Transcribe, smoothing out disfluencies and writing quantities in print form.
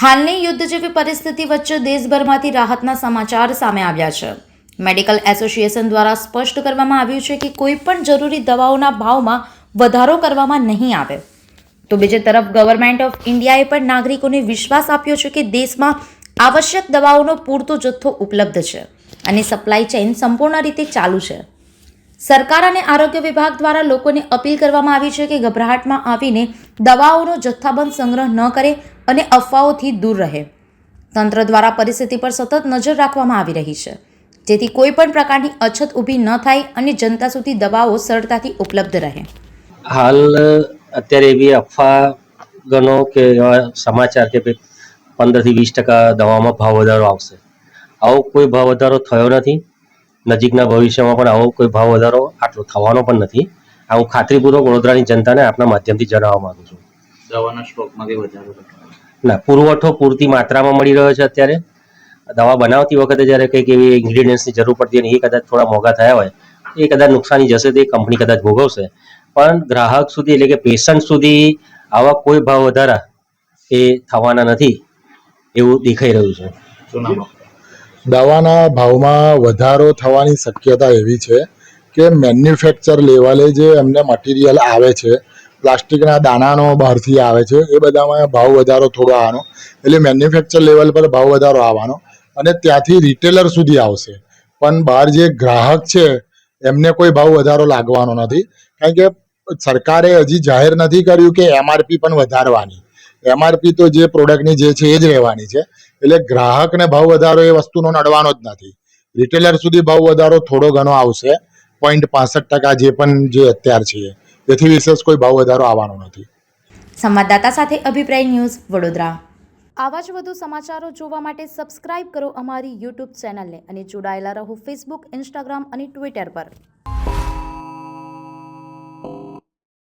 હાલની યુદ્ધ જેવી પરિસ્થિતિ વચ્ચે દેશભરમાંથી રાહતના સમાચાર સામે આવ્યા છે. મેડિકલ એસોસિએશન દ્વારા સ્પષ્ટ કરવામાં આવ્યું છે કે કોઈ પણ જરૂરી દવાઓના ભાવમાં વધારો કરવામાં નહીં આવે. તો બીજી તરફ ગવર્મેન્ટ ઓફ ઇન્ડિયાએ પણ નાગરિકોને વિશ્વાસ આપ્યો છે કે દેશમાં આવશ્યક દવાઓનો પૂરતો જથ્થો ઉપલબ્ધ છે અને સપ્લાય ચેઇન સંપૂર્ણ રીતે ચાલુ છે. સરકાર અને આરોગ્ય વિભાગ દ્વારા લોકોને અપીલ કરવામાં આવી છે કે ગભરાટમાં આવીને દવાઓનો જથ્થાબંધ સંગ્રહ ન કરે અને અફવાઓથી દૂર રહે. તંત્ર દ્વારા પરિસ્થિતિ પર સતત નજર રાખવામાં આવી રહી છે, જેથી કોઈ પણ પ્રકારની અછત ઊભી ન થાય અને જનતા સુધી દવાઓ સરળતાથી ઉપલબ્ધ રહે. હાલ અત્યારે એવી અફવા ગણો કે એવા સમાચાર કે 15-20% દવામાં ભાવ વધારો આવશે. આવો કોઈ ભાવ વધારો થયો નથી. નજીકના ભવિષ્યમાં પણ આવો કોઈ ભાવ વધારો આટલો થવાનો પણ નથી. આ હું ખાતરીપૂર્વક વડોદરાની જનતાને આપના માધ્યમથી જણાવવા માંગુ છું. દવાના સ્ટોકમાં કઈ વધારો ના, પુરવઠો પૂરતી માત્રામાં મળી રહ્યો છે. અત્યારે દવા બનાવતી વખતે જ્યારે કંઈક એવી ઇન્ગ્રીડિયન્ટ્સની જરૂર પડતી હોય ને એ કદાચ થોડા મોંઘા થયા હોય, એ કદાચ નુકસાની જશે તે કંપની કદાચ ભોગવશે, પણ ગ્રાહક સુધી એટલે કે પેશન્ટ સુધી આવા કોઈ ભાવ વધારા એ થવાના નથી એવું દેખાઈ રહ્યું છે. શું નામ? દવાના ભાવમાં વધારો થવાની શક્યતા એવી છે કે મેન્યુફેક્ચર લેવલે જે એમને મટીરિયલ આવે છે, પ્લાસ્ટિકના દાણાનો બહારથી આવે છે, એ બધામાં ભાવ વધારો થોડો આવવાનો, એટલે મેન્યુફેક્ચર લેવલ પર ભાવ વધારો આવવાનો અને ત્યાંથી રિટેલર સુધી આવશે. પણ બહાર જે ગ્રાહક છે એમને કોઈ ભાવ વધારો લાગવાનો નથી, કારણ કે સરકારે હજી જાહેર નથી કર્યું કે MRP પણ વધારવાની. MRP તો જે પ્રોડક્ટની જે છે એ જ રહેવાની છે, એટલે ગ્રાહકને ભાવ વધારો એ વસ્તુનો નડવાનો જ નથી. રિટેલર સુધી ભાવ વધારો થોડો ઘણો આવશે, 0.65% જે પણ જે અત્યાર છે, એથી વિશેષ કોઈ ભાવ વધારો આવવાનો નથી. સંવાદદાતા સાથે અભિપ્રાય ન્યૂઝ, વડોદરા. આવા જ વધુ સમાચારો જોવા માટે સબસ્ક્રાઇબ કરો અમારી યુટ્યુબ ચેનલને અને જોડાયેલા રહો ફેસબુક, ઇન્સ્ટાગ્રામ અને ટ્વિટર પર.